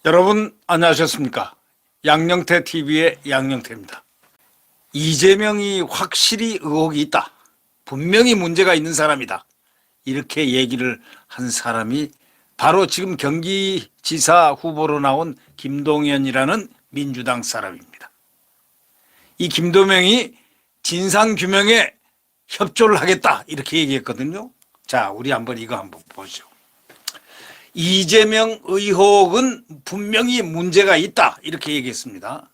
여러분 안녕하셨습니까? 양영태 TV의 양영태입니다. 이재명이 확실히 의혹이 있다. 분명히 문제가 있는 사람이다. 이렇게 얘기를 한 사람이 바로 지금 경기지사 후보로 나온 김동연이라는 민주당 사람입니다. 이 김동연이 진상규명에 협조를 하겠다 이렇게 얘기했거든요. 자, 우리 이거 한번 보죠. 이재명 의혹은 분명히 문제가 있다 이렇게 얘기했습니다.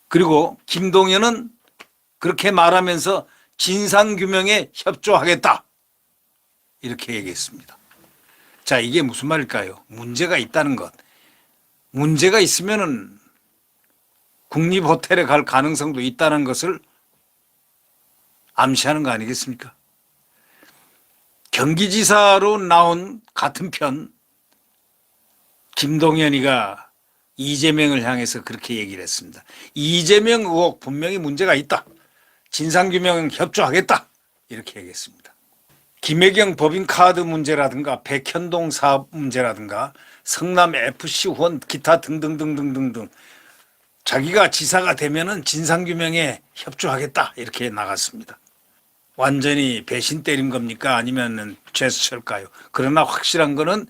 그리고 김동연은 그렇게 말하면서 진상규명에 협조하겠다 이렇게 얘기했습니다. 자, 이게 무슨 말일까요? 문제가 있다는 것. 문제가 있으면은 국립호텔에 갈 가능성도 있다는 것을 암시하는 거 아니겠습니까? 경기지사로 나온 같은 편 김동연이가 이재명을 향해서 그렇게 얘기를 했습니다. 이재명 의혹 분명히 문제가 있다. 진상규명 협조하겠다. 이렇게 얘기했습니다. 김혜경 법인카드 문제라든가 백현동 사업 문제라든가 성남FC 후원 기타 등등등등등등 자기가 지사가 되면은 진상규명에 협조하겠다 이렇게 나갔습니다. 완전히 배신 때린 겁니까? 아니면 제스처일까요? 그러나 확실한 거는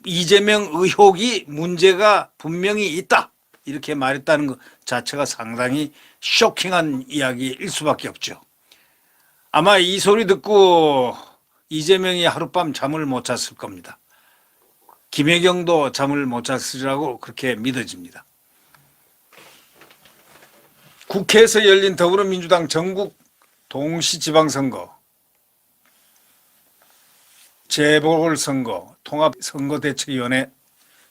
이재명 의혹이 문제가 분명히 있다. 이렇게 말했다는 것 자체가 상당히 쇼킹한 이야기일 수밖에 없죠. 아마 이 소리 듣고 이재명이 하룻밤 잠을 못 잤을 겁니다. 김혜경도 잠을 못 잤으리라고 그렇게 믿어집니다. 국회에서 열린 더불어민주당 전국 동시지방선거, 재보궐선거, 통합선거대책위원회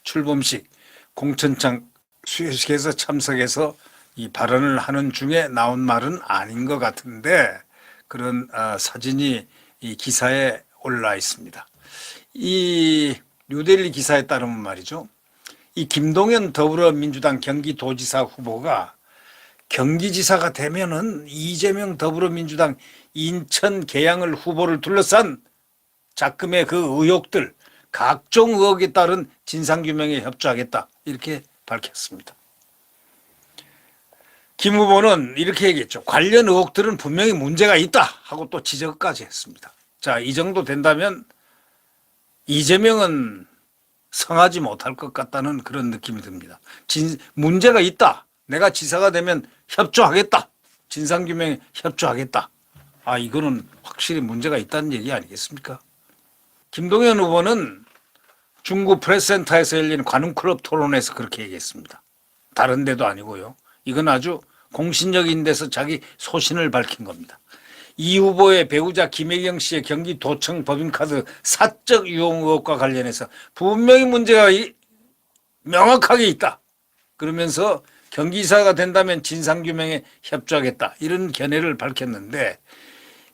출범식, 공천장 수여식에서 참석해서 이 발언을 하는 중에 나온 말은 아닌 것 같은데 그런 사진이 이 기사에 올라 있습니다. 이 뉴델리 기사에 따르면 말이죠. 이 김동연 더불어민주당 경기도지사 후보가 경기지사가 되면은 이재명 더불어민주당 인천 계양을 후보를 둘러싼 작금의 그 의혹들, 각종 의혹에 따른 진상규명에 협조하겠다 이렇게 밝혔습니다. 김 후보는 이렇게 얘기했죠. 관련 의혹들은 분명히 문제가 있다 하고 또 지적까지 했습니다. 자, 이 정도 된다면 이재명은 성하지 못할 것 같다는 그런 느낌이 듭니다. 문제가 있다. 내가 지사가 되면 협조하겠다. 진상규명에 협조하겠다. 이거는 확실히 문제가 있다는 얘기 아니겠습니까? 김동연 후보는 중구 프레스센터에서 열린 관훈클럽 토론에서 그렇게 얘기했습니다. 다른 데도 아니고요. 이건 아주 공신력인 데서 자기 소신을 밝힌 겁니다. 이 후보의 배우자 김혜경 씨의 경기도청 법인카드 사적 유용 의혹과 관련해서 분명히 문제가 명확하게 있다. 그러면서 경기지사가 된다면 진상규명에 협조하겠다. 이런 견해를 밝혔는데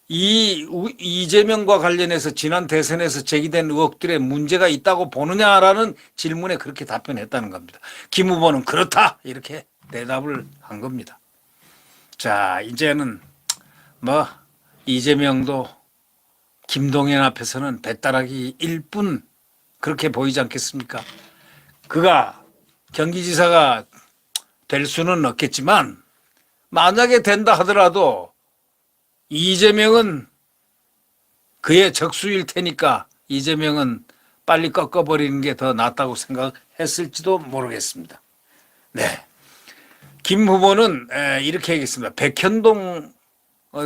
이재명과 관련해서 지난 대선에서 제기된 의혹들에 문제가 있다고 보느냐라는 질문에 그렇게 답변했다는 겁니다. 김 후보는 그렇다. 이렇게 대답을 한 겁니다. 자, 이제는 이재명도 김동연 앞에서는 배따라기 일뿐 그렇게 보이지 않겠습니까? 그가 경기지사가 될 수는 없겠지만 만약에 된다 하더라도 이재명은 그의 적수일 테니까 이재명은 빨리 꺾어버리는 게 더 낫다고 생각했을지도 모르겠습니다. 네, 김 후보는 이렇게 얘기했습니다. 백현동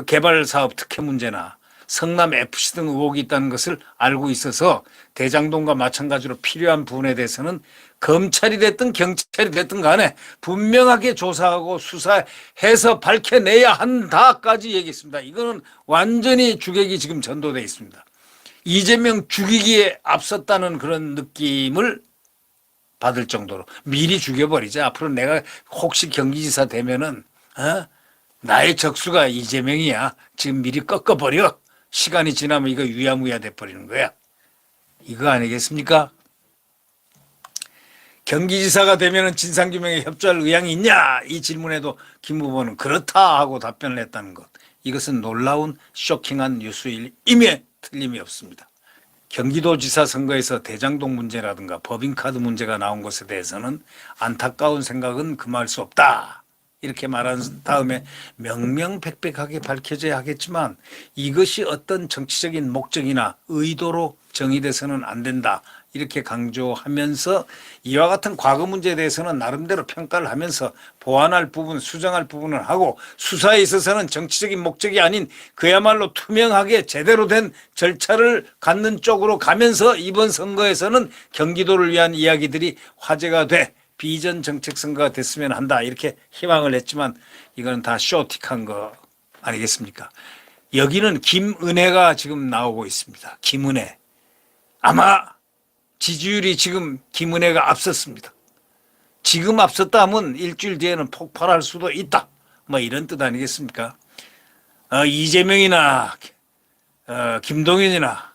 개발사업 특혜 문제나 성남FC 등 의혹이 있다는 것을 알고 있어서 대장동과 마찬가지로 필요한 부분에 대해서는 검찰이 됐든 경찰이 됐든 간에 분명하게 조사하고 수사해서 밝혀내야 한다까지 얘기했습니다. 이거는 완전히 주객이 지금 전도되어 있습니다. 이재명 죽이기에 앞섰다는 그런 느낌을 받을 정도로 미리 죽여버리자. 앞으로 내가 혹시 경기지사 되면은 나의 적수가 이재명이야. 지금 미리 꺾어버려. 시간이 지나면 이거 유야무야 돼버리는 거야. 이거 아니겠습니까? 경기지사가 되면 진상규명에 협조할 의향이 있냐? 이 질문에도 김 후보는 그렇다 하고 답변을 했다는 것. 이것은 놀라운 쇼킹한 뉴스일 임에 틀림이 없습니다. 경기도지사 선거에서 대장동 문제라든가 법인카드 문제가 나온 것에 대해서는 안타까운 생각은 금할 수 없다. 이렇게 말한 다음에 명명백백하게 밝혀져야 하겠지만 이것이 어떤 정치적인 목적이나 의도로 정의돼서는 안 된다. 이렇게 강조하면서 이와 같은 과거 문제에 대해서는 나름대로 평가를 하면서 보완할 부분, 수정할 부분을 하고 수사에 있어서는 정치적인 목적이 아닌 그야말로 투명하게 제대로 된 절차를 갖는 쪽으로 가면서 이번 선거에서는 경기도를 위한 이야기들이 화제가 돼 비전 정책 선거가 됐으면 한다. 이렇게 희망을 했지만 이거는 다 쇼틱한 거 아니겠습니까? 여기는 김은혜가 지금 나오고 있습니다. 김은혜. 아마 지지율이 지금 김은혜가 앞섰습니다. 지금 앞섰다 하면 일주일 뒤에는 폭발할 수도 있다. 뭐 이런 뜻 아니겠습니까? 이재명이나 김동연이나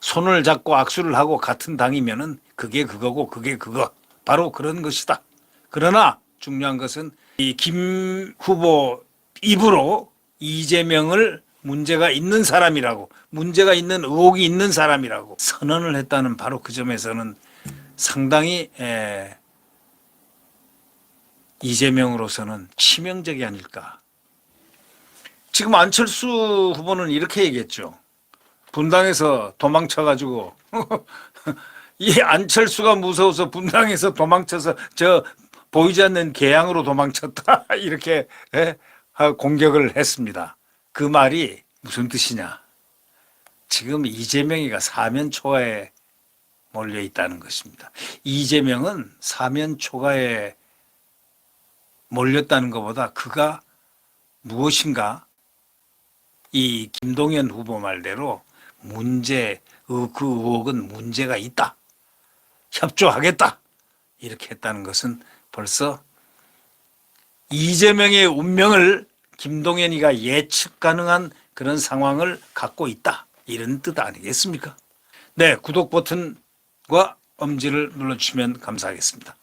손을 잡고 악수를 하고 같은 당이면은 그게 그거고 그게 그거. 바로 그런 것이다. 그러나 중요한 것은 이 김 후보 입으로 이재명을 문제가 있는 사람이라고, 문제가 있는 의혹이 있는 사람이라고 선언을 했다는 바로 그 점에서는 상당히 이재명으로서는 치명적이 아닐까. 지금 안철수 후보는 이렇게 얘기했죠. 분당에서 도망쳐가지고 이 안철수가 무서워서 분당에서 도망쳐서 저 보이지 않는 개양으로 도망쳤다. 이렇게 공격을 했습니다. 그 말이 무슨 뜻이냐. 지금 이재명이가 사면 초가에 몰려 있다는 것입니다. 이재명은 사면 초가에 몰렸다는 것보다 그가 무엇인가 이 김동연 후보 말대로 그 의혹은 문제가 있다. 협조하겠다. 이렇게 했다는 것은 벌써 이재명의 운명을 김동연이가 예측 가능한 그런 상황을 갖고 있다. 이런 뜻 아니겠습니까? 네, 구독 버튼과 엄지를 눌러주시면 감사하겠습니다.